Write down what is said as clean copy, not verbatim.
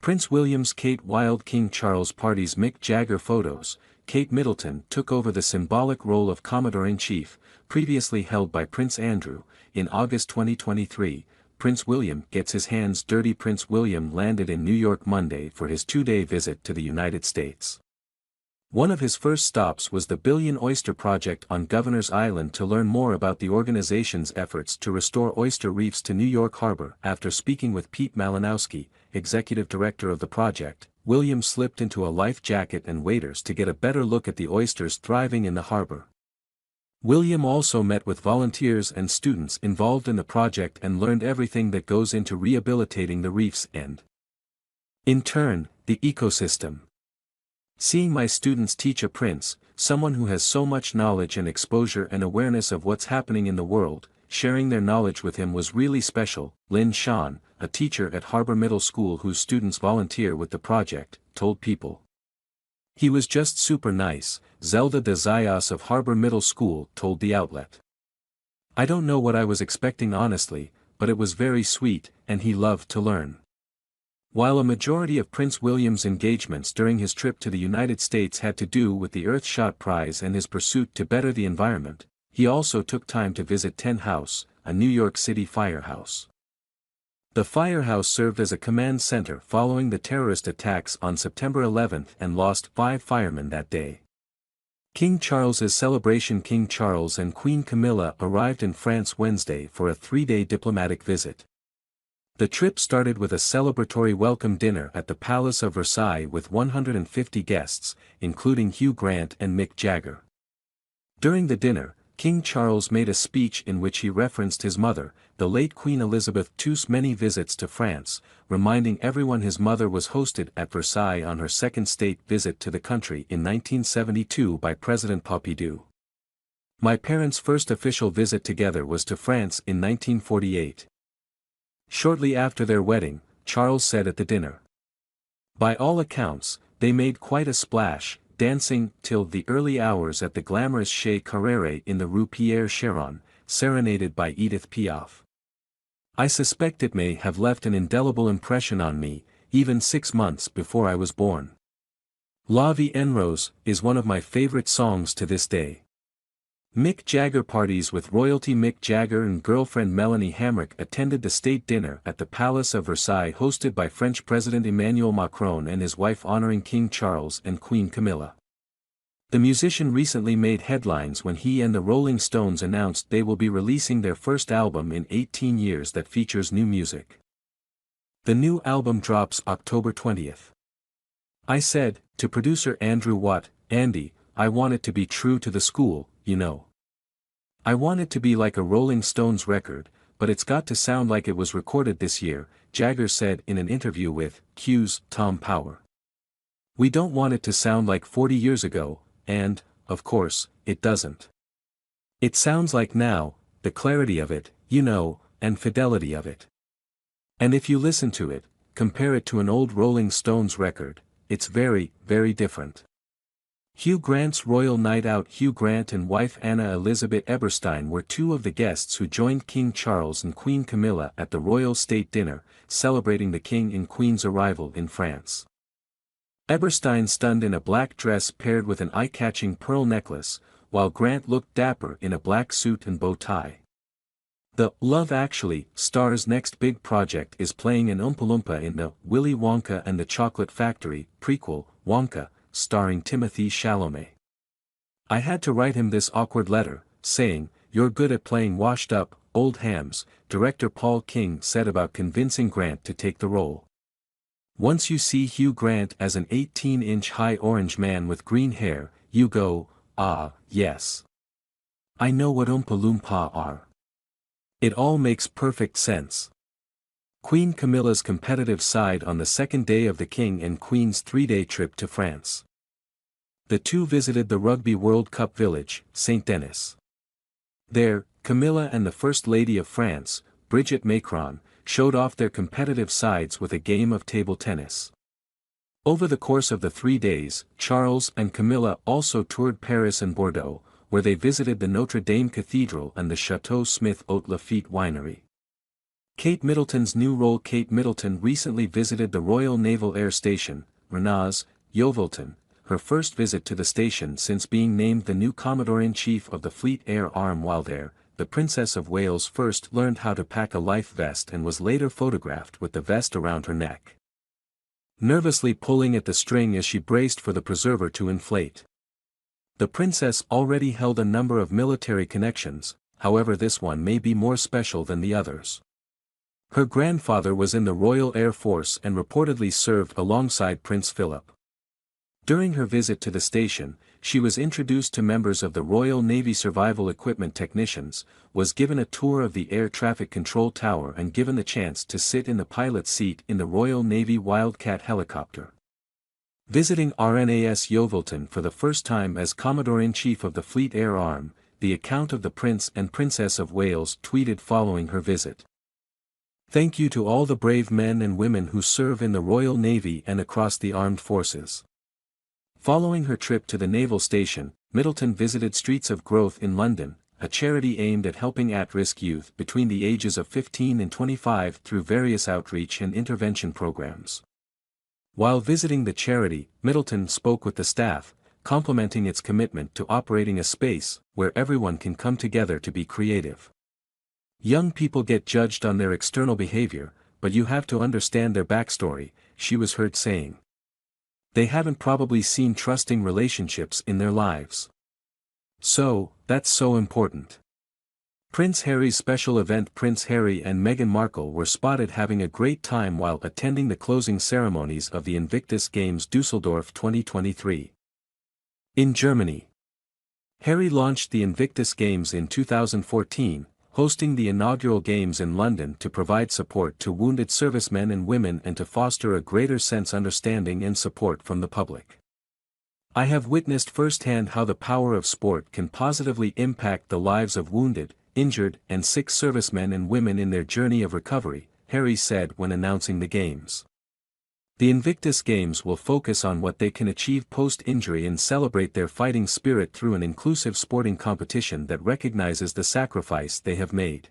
Prince William's Kate Wild King Charles party's Mick Jagger photos. Kate Middleton took over the symbolic role of Commodore-in-Chief, previously held by Prince Andrew. In August 2023, Prince William gets his hands dirty. Prince William landed in New York Monday for his two-day visit to the United States. One of his first stops was the Billion Oyster Project on Governor's Island to learn more about the organization's efforts to restore oyster reefs to New York Harbor. After speaking with Pete Malinowski, executive director of the project, William slipped into a life jacket and waders to get a better look at the oysters thriving in the harbor. William also met with volunteers and students involved in the project and learned everything that goes into rehabilitating the reefs and, in turn, the ecosystem. Seeing my students teach a prince, someone who has so much knowledge and exposure and awareness of what's happening in the world, sharing their knowledge with him was really special. Lynn Sean, a teacher at Harbor Middle School whose students volunteer with the project, told People. He was just super nice, Zelda de Zayas of Harbor Middle School told the outlet. I don't know what I was expecting honestly, but it was very sweet, and he loved to learn. While a majority of Prince William's engagements during his trip to the United States had to do with the Earthshot Prize and his pursuit to better the environment, he also took time to visit Tent House, a New York City firehouse. The firehouse served as a command center following the terrorist attacks on September 11 and lost 5 firemen that day. King Charles's celebration. King Charles and Queen Camilla arrived in France Wednesday for a 3-day diplomatic visit. The trip started with a celebratory welcome dinner at the Palace of Versailles with 150 guests, including Hugh Grant and Mick Jagger. During the dinner, King Charles made a speech in which he referenced his mother, the late Queen Elizabeth II's many visits to France, reminding everyone his mother was hosted at Versailles on her second state visit to the country in 1972 by President Pompidou. My parents' first official visit together was to France in 1948. Shortly after their wedding, Charles said at the dinner. By all accounts, they made quite a splash, dancing till the early hours at the glamorous Chez Carrere in the Rue Pierre Charon, serenaded by Edith Piaf. I suspect it may have left an indelible impression on me, even 6 months before I was born. La Vie en Rose is one of my favorite songs to this day. Mick Jagger parties with royalty. Mick Jagger and girlfriend Melanie Hamrick attended the state dinner at the Palace of Versailles hosted by French President Emmanuel Macron and his wife honoring King Charles and Queen Camilla. The musician recently made headlines when he and the Rolling Stones announced they will be releasing their first album in 18 years that features new music. The new album drops October 20th. I said, to producer Andrew Watt, Andy, I want it to be true to the school, you know. I want it to be like a Rolling Stones record, but it's got to sound like it was recorded this year, Jagger said in an interview with Q's Tom Power. We don't want it to sound like 40 years ago, and, of course, it doesn't. It sounds like now, the clarity of it, you know, and fidelity of it. And if you listen to it, compare it to an old Rolling Stones record, it's very, very different. Hugh Grant's Royal Night Out. Hugh Grant and wife Anna Elizabeth Eberstein were 2 of the guests who joined King Charles and Queen Camilla at the royal state dinner, celebrating the King and Queen's arrival in France. Eberstein stunned in a black dress paired with an eye-catching pearl necklace, while Grant looked dapper in a black suit and bow tie. The Love Actually star's next big project is playing an Oompa Loompa in the Willy Wonka and the Chocolate Factory prequel, Wonka, starring Timothée Chalamet. I had to write him this awkward letter, saying, "You're good at playing washed-up, old hams," director Paul King said about convincing Grant to take the role. Once you see Hugh Grant as an 18-inch-high orange man with green hair, you go, ah, yes. I know what Oompa Loompa are. It all makes perfect sense. Queen Camilla's competitive side on the second day of the King and Queen's 3-day trip to France. The 2 visited the Rugby World Cup village, St. Denis. There, Camilla and the First Lady of France, Brigitte Macron, showed off their competitive sides with a game of table tennis. Over the course of the 3 days, Charles and Camilla also toured Paris and Bordeaux, where they visited the Notre Dame Cathedral and the Chateau Smith Haute Lafitte winery. Kate Middleton's new role. Kate Middleton recently visited the Royal Naval Air Station, RNAS, Yeovilton, her first visit to the station since being named the new Commodore-in-Chief of the Fleet Air Arm. While there, the Princess of Wales first learned how to pack a life vest and was later photographed with the vest around her neck, nervously pulling at the string as she braced for the preserver to inflate. The princess already held a number of military connections, however this one may be more special than the others. Her grandfather was in the Royal Air Force and reportedly served alongside Prince Philip. During her visit to the station, she was introduced to members of the Royal Navy Survival Equipment Technicians, was given a tour of the Air Traffic Control Tower and given the chance to sit in the pilot's seat in the Royal Navy Wildcat helicopter. Visiting RNAS Yeovilton for the first time as Commodore-in-Chief of the Fleet Air Arm, the account of the Prince and Princess of Wales tweeted following her visit. "Thank you to all the brave men and women who serve in the Royal Navy and across the armed forces." Following her trip to the naval station, Middleton visited Streets of Growth in London, a charity aimed at helping at-risk youth between the ages of 15 and 25 through various outreach and intervention programs. While visiting the charity, Middleton spoke with the staff, complimenting its commitment to operating a space where everyone can come together to be creative. "Young people get judged on their external behavior, but you have to understand their backstory," she was heard saying. "They haven't probably seen trusting relationships in their lives. So, that's so important." Prince Harry's special event. Prince Harry and Meghan Markle were spotted having a great time while attending the closing ceremonies of the Invictus Games Düsseldorf 2023. In Germany, Harry launched the Invictus Games in 2014, hosting the inaugural games in London to provide support to wounded servicemen and women and to foster a greater sense of understanding and support from the public. "I have witnessed firsthand how the power of sport can positively impact the lives of wounded, injured and sick servicemen and women in their journey of recovery," Harry said when announcing the games. The Invictus Games will focus on what they can achieve post-injury and celebrate their fighting spirit through an inclusive sporting competition that recognizes the sacrifice they have made.